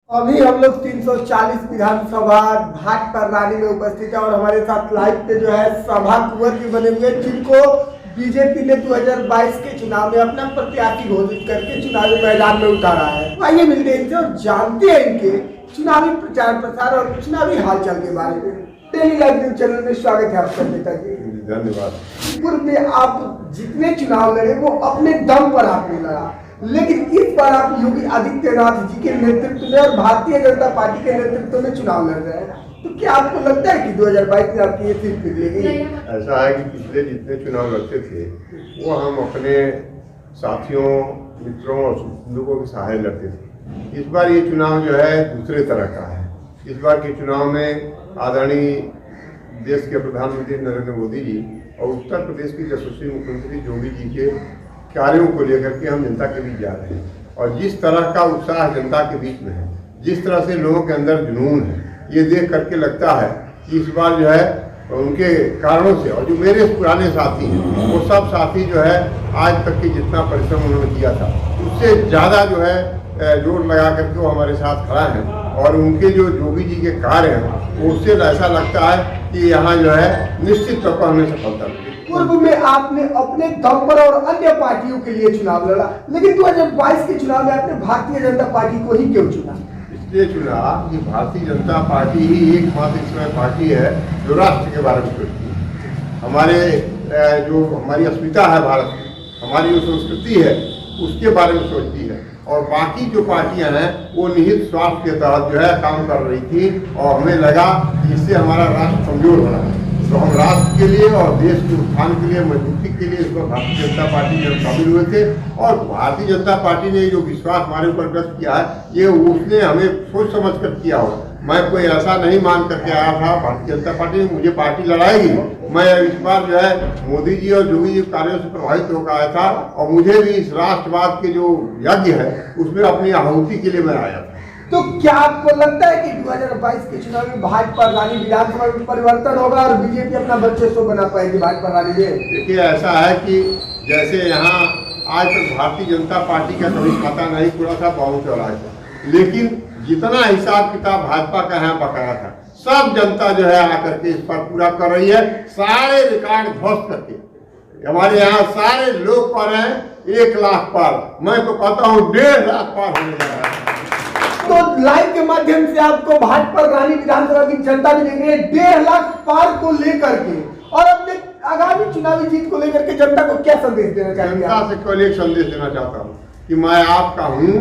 अभी हम लोग 340 विधानसभा घाट पर रैली में उपस्थित है और हमारे साथ लाइव पे जो है सभा कुंवर भी बने हुए हैं, जिनको बीजेपी ने 2022 के चुनाव में अपना प्रत्याशी घोषित करके चुनावी मैदान में उतारा है। आइए मिलते हैं इनसे और जानते हैं इनके चुनावी प्रचार प्रसार और चुनावी हालचाल के बारे में। डेली लाइव न्यूज चैनल में स्वागत है आपका नेता जी। धन्यवाद। पूर्व में आप जितने चुनाव लड़े वो अपने दम पर आपने लड़ा, लेकिन इस बार आप योगी आदित्यनाथ जी के नेतृत्व में और भारतीय जनता पार्टी के नेतृत्व में चुनाव लड़ रहे हैं, तो क्या आपको लगता है कि 2022 में आपकी ये सीट निकलेगी? ऐसा है कि पिछले जितने चुनाव लड़ते थे वो हम अपने साथियों, मित्रों और लोगों के सहारे लड़ते थे। इस बार ये चुनाव जो है दूसरे तरह का है। इस बार के चुनाव में आदरणीय देश के प्रधानमंत्री नरेंद्र मोदी जी और उत्तर प्रदेश की यशस्वी मुख्यमंत्री योगी जी के कार्यों को लेकर के हम जनता के बीच जा रहे हैं। और जिस तरह का उत्साह जनता के बीच में है, जिस तरह से लोगों के अंदर जुनून है, ये देख करके लगता है कि इस बार जो है उनके कारणों से, और जो मेरे पुराने साथी हैं वो सब साथी जो है आज तक के जितना परिश्रम उन्होंने किया था उससे ज़्यादा जो है जोर लगा करके वो हमारे साथ खड़ा है। और उनके जो योगी जी के कार्य हैं उससे ऐसा लगता है कि यहाँ जो है निश्चित तौर पर हमें सफलता मिलेगी। पूर्व में आपने अपने दम पर और अन्य पार्टियों के लिए चुनाव लड़ा, लेकिन 2022 के चुनाव में आपने भारतीय जनता पार्टी को ही क्यों चुना? इसलिए चुना कि भारतीय जनता पार्टी ही एकमात्र इस समय पार्टी है जो राष्ट्र के बारे में सोचती है। हमारे जो हमारी अस्मिता है भारत की, हमारी जो संस्कृति है उसके बारे में सोचती है। और बाकी जो पार्टियां हैं वो निहित स्वार्थ के तहत जो है काम कर रही थी और हमें लगा कि इससे हमारा राष्ट्र कमजोर हो रहा है। तो हम राष्ट्र के लिए और देश के उत्थान के लिए, मजबूती के लिए इस पर भारतीय जनता पार्टी में शामिल हुए थे। और भारतीय जनता पार्टी ने जो विश्वास हमारे ऊपर व्यक्त किया है ये उसने हमें सोच समझ कर किया हो। मैं कोई ऐसा नहीं मान करके आया था भारतीय जनता पार्टी मुझे पार्टी लड़ाएगी। मैं इस बार जो है मोदी जी और योगी जी कार्यों से प्रभावित होकर आया था और मुझे भी इस राष्ट्रवाद के जो यज्ञ है उसमें अपनी आहुति के लिए मैं आया था। तो क्या आपको लगता है कि 2022 के चुनाव में भाजपा रानी विधानसभा में परिवर्तन होगा और बीजेपी अपना वर्चस्व बना पाएगी भाजपा रानी में? देखिए, ऐसा है कि जैसे यहाँ आज तक भारतीय जनता पार्टी का कभी खाता नहीं खुला था बहुत चौराहे था, लेकिन जितना हिसाब किताब भाजपा का यहाँ बकाया था सब जनता जो है आकर के इस पर पूरा कर रही है। सारे रिकॉर्ड ध्वस्त करके हमारे यहाँ सारे लोग पर हैं 1 लाख पार, मैं तो कहता हूँ 1.5 लाख पार होने जा रहा है। तो लाइव के माध्यम से आपको भाजपा रानी विधानसभा की जनता भी देख रही है 1.5 लाख पार को लेकर के, और अपने आगामी चुनावी जीत को लेकर के जनता को क्या संदेश देना चाहेंगे? जनता से केवल एक संदेश देना चाहता हूँ कि मैं आपका हूँ,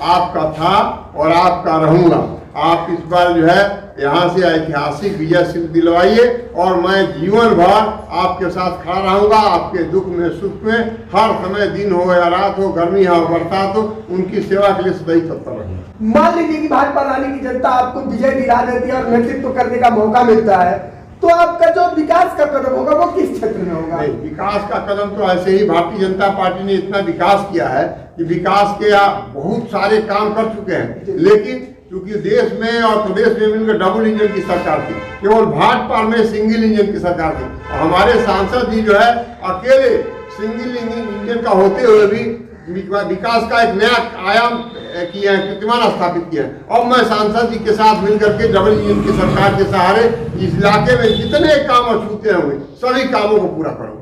आपका था और आपका रहूंगा। आप इस बार जो है यहाँ से ऐतिहासिक विजय सिद्ध दिलवाइए और मैं जीवन भर आपके साथ खड़ा रहूंगा। आपके दुख में, सुख में, हर समय, दिन हो या रात हो, गर्मी हो बरसात हो, उनकी सेवा के लिए सदैव तत्पर रहूंगा। मान लीजिए कि भाजपा रानी की जनता आपको विजय दिला देती है और नेतृत्व करने का मौका मिलता है, तो आपका जो विकास का कदम होगा वो किस क्षेत्र में होगा? विकास का कदम तो ऐसे ही भारतीय जनता पार्टी ने इतना विकास किया है कि विकास के बहुत सारे काम कर चुके हैं, लेकिन क्योंकि देश में और प्रदेश में मिलकर डबल इंजन की सरकार थी, केवल भाजपा में सिंगल इंजन की सरकार थी। और हमारे सांसद जी जो है अकेले सिंगल इंजन का होते हुए भी विकास का एक नया आयाम किया है, कीर्तिमान स्थापित किया है। और मैं सांसद जी के साथ मिलकर के डबल इंजन की सरकार के सहारे इस इलाके में जितने काम अछूते होंगे सभी कामों को पूरा करूँगा।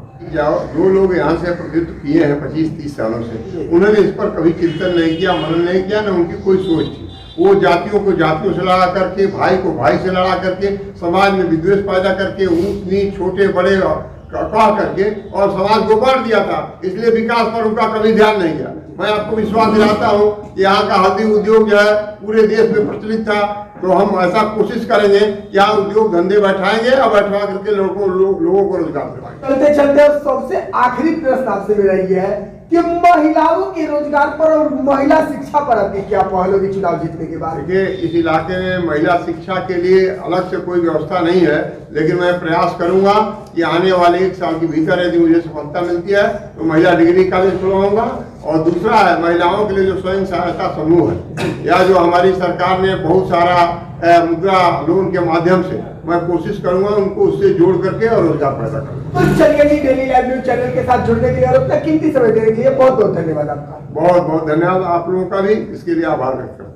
जो लोग यहाँ से प्रतिनिधित्व किए हैं 25-30 सालों से, उन्होंने इस पर कभी चिंतन नहीं किया, मनन नहीं किया, न उनकी कोई सोच थी। वो जातियों को जातियों से लड़ा करके, भाई को भाई से लड़ा करके, समाज में विद्वेष पैदा करके, ऊंच नीच, छोटे बड़े कह करके और समाज को बांट दिया था। इसलिए विकास पर उनका कभी ध्यान नहीं गया। मैं आपको विश्वास दिलाता हूँ कि यहाँ का हल्दी उद्योग जो है पूरे देश में प्रचलित था, तो हम ऐसा कोशिश करेंगे कि यहाँ उद्योग धंधे बैठाएंगे और बैठवा करके लोगों को रोजगार दिलाएंगे। चलते चलते सबसे आखिरी प्रश्न आपसे मेरा ये है कि महिलाओं के रोजगार पर और महिला शिक्षा पर आपकी क्या पहल होगी चुनाव जीतने के बाद? देखिए, इस इलाके में महिला शिक्षा के लिए अलग से कोई व्यवस्था नहीं है, लेकिन मैं प्रयास करूंगा कि आने वाले 1 साल के भीतर यदि मुझे सफलता मिलती है तो महिला डिग्री कॉलेज खुलवाऊंगा। और दूसरा है महिलाओं के लिए जो स्वयं सहायता समूह है या जो हमारी सरकार ने बहुत सारा मुद्रा लोन के माध्यम से, मैं कोशिश करूंगा उनको उससे जोड़ करके और रोजगार पैदा करूंगा। तो चलिए जी, डेली लाइव न्यूज चैनल के साथ जुड़ने के लिए और अपना कीमती समय देने के लिए बहुत बहुत धन्यवाद आपका। बहुत बहुत धन्यवाद आप लोगों का भी, इसके लिए आभार व्यक्त करता हूं।